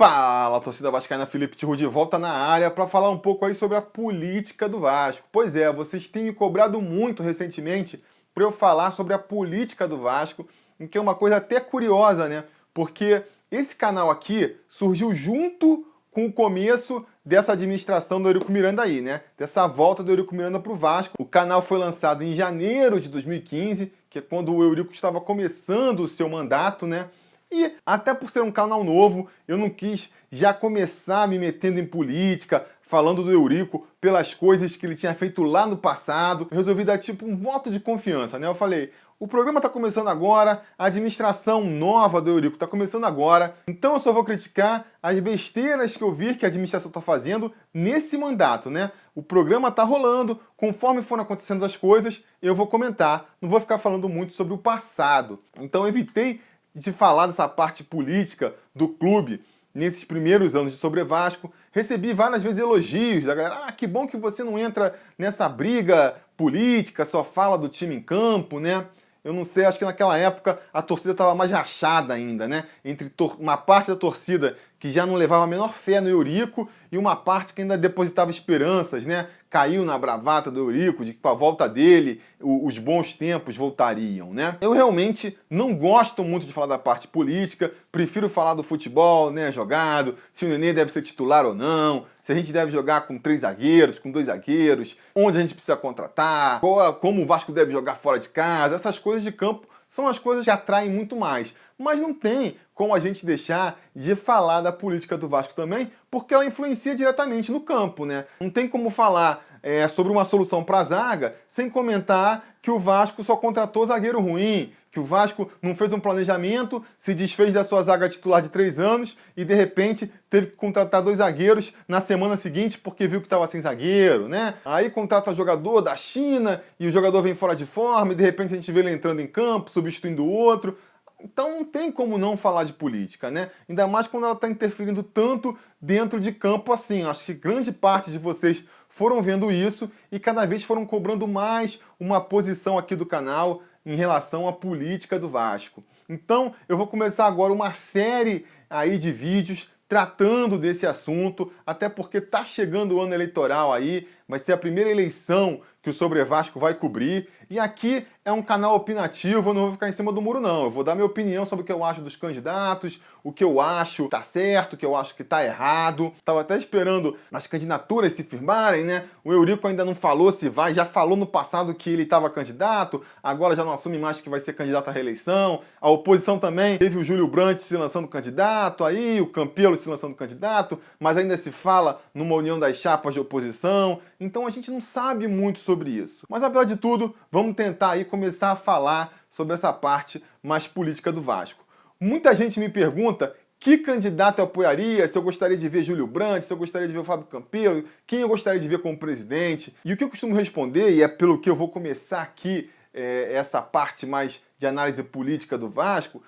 Fala, torcida vascaína, Felipe Tiru de volta na área para falar um pouco aí sobre a política do Vasco. Pois é, vocês têm me cobrado muito recentemente para eu falar sobre a política do Vasco, em que é uma coisa até curiosa, né? Porque esse canal aqui surgiu junto com o começo dessa administração do Eurico Miranda aí, né? Dessa volta do Eurico Miranda para o Vasco. O canal foi lançado em janeiro de 2015, que é quando o Eurico estava começando o seu mandato, né? E até por ser um canal novo, eu não quis já começar me metendo em política, falando do Eurico pelas coisas que ele tinha feito lá no passado. Eu resolvi dar tipo um voto de confiança, né? Eu falei, o programa está começando agora, a administração nova do Eurico está começando agora, então eu só vou criticar as besteiras que eu vi que a administração está fazendo nesse mandato, né? O programa está rolando, conforme foram acontecendo as coisas, eu vou comentar, não vou ficar falando muito sobre o passado. Então eu evitei de falar dessa parte política do clube nesses primeiros anos de Sobre Vasco. Recebi várias vezes elogios da galera. Ah, que bom que você não entra nessa briga política, só fala do time em campo, né? Eu não sei, acho que naquela época a torcida estava mais rachada ainda, né? Entre uma parte da torcida que já não levava a menor fé no Eurico e uma parte que ainda depositava esperanças, né? Caiu na bravata do Eurico, de que com a volta dele os bons tempos voltariam, né? Eu realmente não gosto muito de falar da parte política, prefiro falar do futebol, né, jogado, se o Nenê deve ser titular ou não, se a gente deve jogar com 3 zagueiros, com 2 zagueiros, onde a gente precisa contratar, como o Vasco deve jogar fora de casa, essas coisas de campo são as coisas que atraem muito mais. Mas não tem como a gente deixar de falar da política do Vasco também, porque ela influencia diretamente no campo, né? Não tem como falar sobre uma solução para a zaga sem comentar que o Vasco só contratou zagueiro ruim, que o Vasco não fez um planejamento, se desfez da sua zaga titular de 3 anos e de repente teve que contratar 2 zagueiros na semana seguinte porque viu que estava sem zagueiro, né? Aí contrata jogador da China e o jogador vem fora de forma e de repente a gente vê ele entrando em campo, substituindo o outro. Então não tem como não falar de política, né? Ainda mais quando ela está interferindo tanto dentro de campo assim. Acho que grande parte de vocês foram vendo isso e cada vez foram cobrando mais uma posição aqui do canal em relação à política do Vasco. Então eu vou começar agora uma série aí de vídeos tratando desse assunto, até porque tá chegando o ano eleitoral aí, vai ser a primeira eleição que o Sobre Vasco vai cobrir. E aqui é um canal opinativo, eu não vou ficar em cima do muro não. Eu vou dar minha opinião sobre o que eu acho dos candidatos, o que eu acho tá certo, o que eu acho que tá errado. Tava até esperando as candidaturas se firmarem, né? O Eurico ainda não falou se vai, já falou no passado que ele estava candidato, agora já não assume mais que vai ser candidato à reeleição. A oposição também teve o Júlio Brandt se lançando candidato, aí o Campelo se lançando candidato, mas ainda se fala numa união das chapas de oposição. Então a gente não sabe muito sobre isso. Mas apesar de tudo, vamos tentar aí começar a falar sobre essa parte mais política do Vasco. Muita gente me pergunta que candidato eu apoiaria, se eu gostaria de ver Júlio Brandt, se eu gostaria de ver o Fábio Campelo, quem eu gostaria de ver como presidente. E o que eu costumo responder, e é pelo que eu vou começar aqui essa parte mais de análise política do Vasco,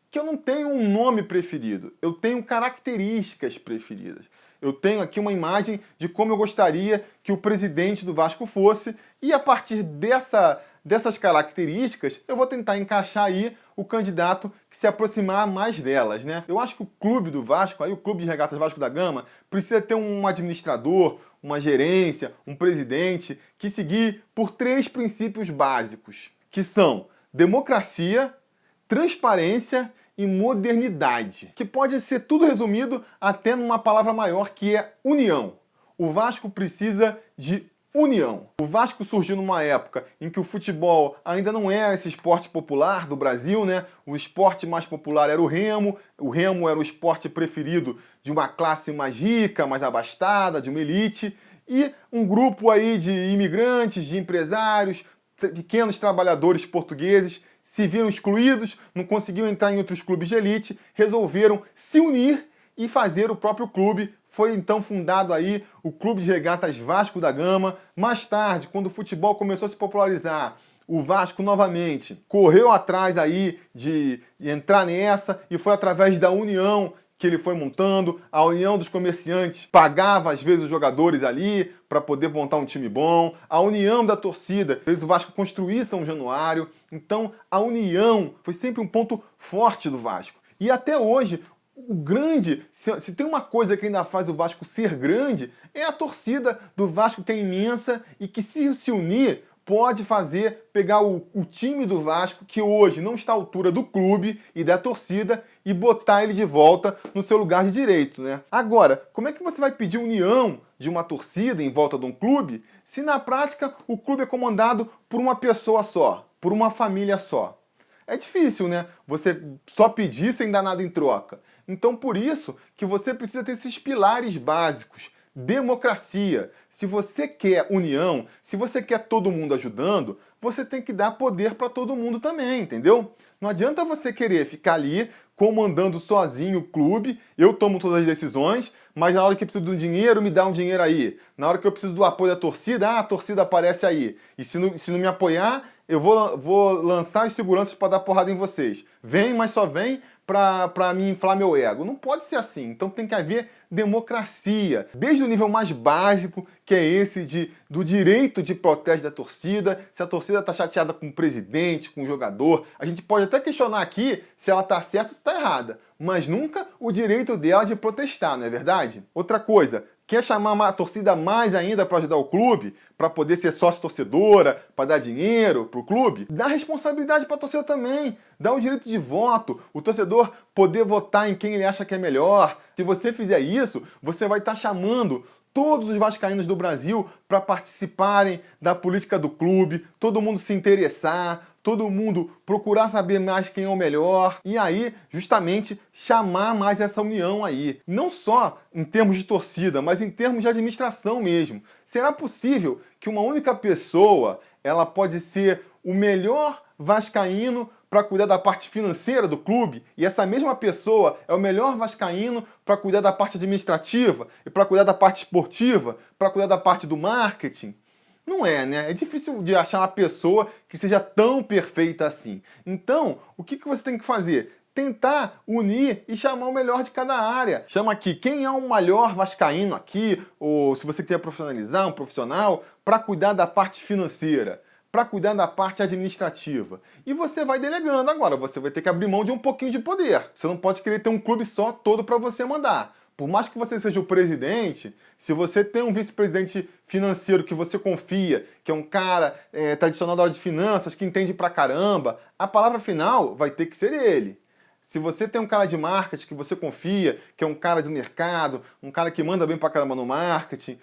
que eu não tenho um nome preferido, eu tenho características preferidas. Eu tenho aqui uma imagem de como eu gostaria que o presidente do Vasco fosse e a partir dessas características eu vou tentar encaixar aí o candidato que se aproximar mais delas, né? Eu acho que o clube do Vasco, aí o Clube de Regatas Vasco da Gama, precisa ter um administrador, uma gerência, um presidente que seguir por 3 princípios básicos, que são democracia, transparência e modernidade, que pode ser tudo resumido até numa palavra maior que é união. O Vasco precisa de união. O Vasco surgiu numa época em que o futebol ainda não era esse esporte popular do Brasil, né? O esporte mais popular era o remo era o esporte preferido de uma classe mais rica, mais abastada, de uma elite, e um grupo aí de imigrantes, de empresários, pequenos trabalhadores portugueses se viram excluídos, não conseguiam entrar em outros clubes de elite, resolveram se unir e fazer o próprio clube. Foi então fundado aí o Clube de Regatas Vasco da Gama. Mais tarde, quando o futebol começou a se popularizar, o Vasco novamente correu atrás aí de entrar nessa e foi através da união que ele foi montando. A união dos comerciantes pagava às vezes os jogadores ali para poder montar um time bom. A união da torcida fez o Vasco construir São Januário. Então a união foi sempre um ponto forte do Vasco. E até hoje o grande, se tem uma coisa que ainda faz o Vasco ser grande, é a torcida do Vasco, que é imensa e que, se unir, pode pegar o time do Vasco, que hoje não está à altura do clube e da torcida, e botar ele de volta no seu lugar de direito, né? Agora, como é que você vai pedir união de uma torcida em volta de um clube, se na prática o clube é comandado por uma pessoa só, por uma família só? É difícil, né? Você só pedir sem dar nada em troca. Então, por isso que você precisa ter esses pilares básicos. Democracia. Se você quer união, se você quer todo mundo ajudando, você tem que dar poder para todo mundo também, entendeu? Não adianta você querer ficar ali comandando sozinho o clube, eu tomo todas as decisões, mas na hora que eu preciso de um dinheiro, me dá um dinheiro aí. Na hora que eu preciso do apoio da torcida, a torcida aparece aí. E se não me apoiar, eu vou lançar as seguranças para dar porrada em vocês. Vem, mas só vem para me inflar meu ego. Não pode ser assim. Então tem que haver democracia. Desde o nível mais básico, que é esse do direito de protesto da torcida. Se a torcida está chateada com o presidente, com o jogador, a gente pode até questionar aqui se ela está certa ou se está errada. Mas nunca o direito dela de protestar, não é verdade? Outra coisa, quer chamar a torcida mais ainda para ajudar o clube, para poder ser sócio-torcedora, para dar dinheiro para o clube? Dá responsabilidade para a torcida também. Dá o direito de voto, o torcedor poder votar em quem ele acha que é melhor. Se você fizer isso, você vai estar chamando todos os vascaínos do Brasil para participarem da política do clube, todo mundo se interessar, todo mundo procurar saber mais quem é o melhor e aí, justamente, chamar mais essa união aí. Não só em termos de torcida, mas em termos de administração mesmo. Será possível que uma única pessoa, ela pode ser o melhor vascaíno para cuidar da parte financeira do clube, e essa mesma pessoa é o melhor vascaíno para cuidar da parte administrativa, e para cuidar da parte esportiva, para cuidar da parte do marketing? Não é, né? É difícil de achar uma pessoa que seja tão perfeita assim. Então, o que você tem que fazer? Tentar unir e chamar o melhor de cada área. Chama aqui quem é o melhor vascaíno aqui, ou se você quiser profissionalizar, um profissional, para cuidar da parte financeira, para cuidar da parte administrativa. E você vai delegando agora, você vai ter que abrir mão de um pouquinho de poder. Você não pode querer ter um clube só todo para você mandar. Por mais que você seja o presidente, se você tem um vice-presidente financeiro que você confia, que é um cara tradicional da área de finanças, que entende pra caramba, a palavra final vai ter que ser ele. Se você tem um cara de marketing que você confia, que é um cara de mercado, um cara que manda bem pra caramba no marketing,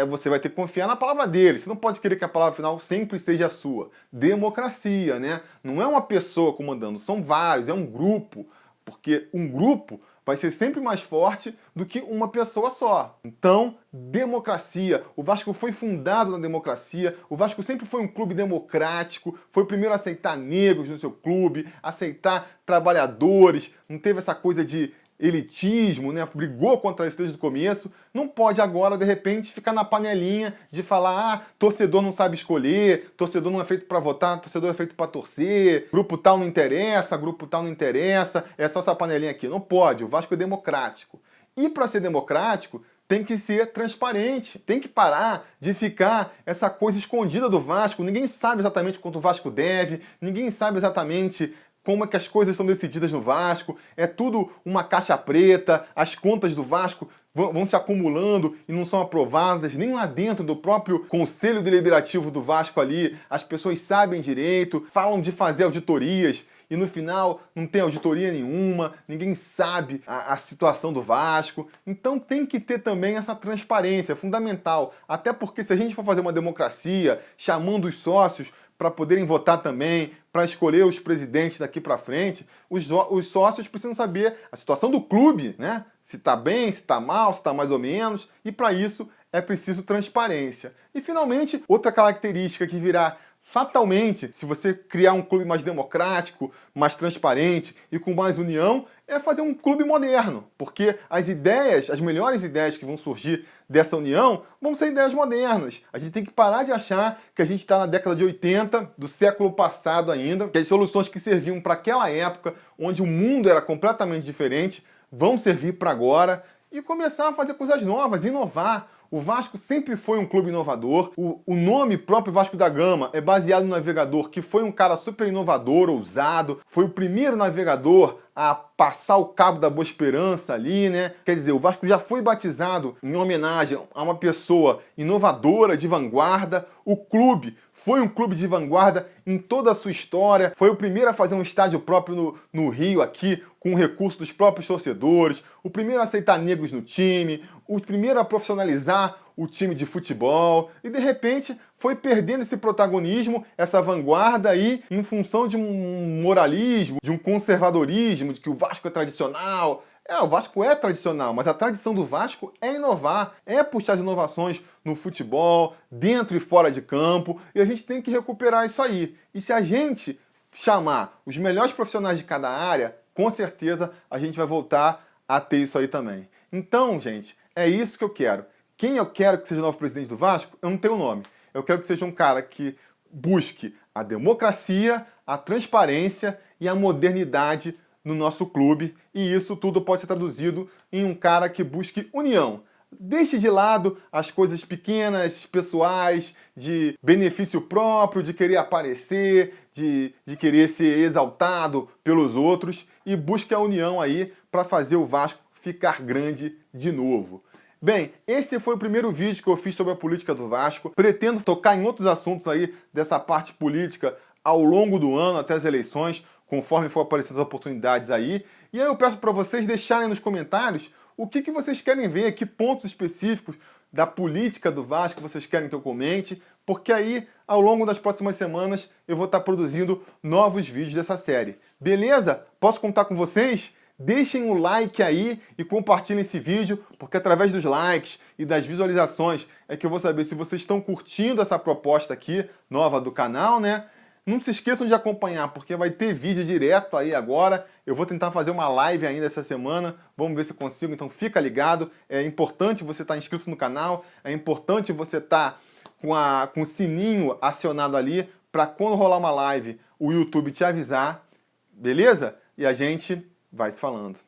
você vai ter que confiar na palavra dele. Você não pode querer que a palavra final sempre seja a sua. Democracia, né? Não é uma pessoa comandando, são vários, é um grupo. Porque um grupo vai ser sempre mais forte do que uma pessoa só. Então, democracia. O Vasco foi fundado na democracia, o Vasco sempre foi um clube democrático, foi o primeiro a aceitar negros no seu clube, aceitar trabalhadores, não teve essa coisa de elitismo, né? Brigou contra isso desde o começo. Não pode agora, de repente, ficar na panelinha de falar torcedor não sabe escolher, torcedor não é feito para votar, torcedor é feito para torcer, grupo tal não interessa, grupo tal não interessa, é só essa panelinha aqui. Não pode, o Vasco é democrático. E para ser democrático, tem que ser transparente, tem que parar de ficar essa coisa escondida do Vasco. Ninguém sabe exatamente quanto o Vasco deve, ninguém sabe exatamente como é que as coisas são decididas no Vasco, é tudo uma caixa preta, as contas do Vasco vão se acumulando e não são aprovadas, nem lá dentro do próprio Conselho Deliberativo do Vasco ali, as pessoas sabem direito, falam de fazer auditorias, e no final não tem auditoria nenhuma, ninguém sabe a situação do Vasco. Então tem que ter também essa transparência, é fundamental. Até porque se a gente for fazer uma democracia, chamando os sócios para poderem votar também, para escolher os presidentes daqui para frente, os sócios precisam saber a situação do clube, né? Se está bem, se está mal, se está mais ou menos, e para isso é preciso transparência. E finalmente, outra característica que virá fatalmente, se você criar um clube mais democrático, mais transparente e com mais união, é fazer um clube moderno, porque as ideias, as melhores ideias que vão surgir dessa união vão ser ideias modernas. A gente tem que parar de achar que a gente está na década de 80, do século passado ainda, que as soluções que serviam para aquela época, onde o mundo era completamente diferente, vão servir para agora, e começar a fazer coisas novas, inovar. O Vasco sempre foi um clube inovador. O nome próprio Vasco da Gama é baseado no navegador, que foi um cara super inovador, ousado. Foi o primeiro navegador a passar o Cabo da Boa Esperança ali, né? Quer dizer, o Vasco já foi batizado em homenagem a uma pessoa inovadora, de vanguarda. O clube foi um clube de vanguarda em toda a sua história. Foi o primeiro a fazer um estádio próprio no Rio aqui, com recurso dos próprios torcedores. O primeiro a aceitar negros no time. O primeiro a profissionalizar o time de futebol. E de repente foi perdendo esse protagonismo, essa vanguarda aí, em função de um moralismo, de um conservadorismo, de que o Vasco é tradicional. O Vasco é tradicional, mas a tradição do Vasco é inovar, é puxar as inovações no futebol, dentro e fora de campo, e a gente tem que recuperar isso aí. E se a gente chamar os melhores profissionais de cada área, com certeza a gente vai voltar a ter isso aí também. Então, gente, é isso que eu quero. Quem eu quero que seja o novo presidente do Vasco, eu não tenho nome. Eu quero que seja um cara que busque a democracia, a transparência e a modernidade no nosso clube, e isso tudo pode ser traduzido em um cara que busque união. Deixe de lado as coisas pequenas, pessoais, de benefício próprio, de querer aparecer, de querer ser exaltado pelos outros, e busque a união aí para fazer o Vasco ficar grande de novo. Bem, esse foi o primeiro vídeo que eu fiz sobre a política do Vasco. Pretendo tocar em outros assuntos aí dessa parte política ao longo do ano, até as eleições, conforme for aparecendo as oportunidades aí. E aí eu peço para vocês deixarem nos comentários o que vocês querem ver, que pontos específicos da política do Vasco vocês querem que eu comente, porque aí, ao longo das próximas semanas, eu vou estar produzindo novos vídeos dessa série. Beleza? Posso contar com vocês? Deixem o like aí e compartilhem esse vídeo, porque através dos likes e das visualizações é que eu vou saber se vocês estão curtindo essa proposta aqui, nova do canal, né? Não se esqueçam de acompanhar, porque vai ter vídeo direto aí agora. Eu vou tentar fazer uma live ainda essa semana, vamos ver se eu consigo, então fica ligado. É importante você estar inscrito no canal, é importante você estar com o sininho acionado ali, para quando rolar uma live, o YouTube te avisar, beleza? E a gente vai se falando.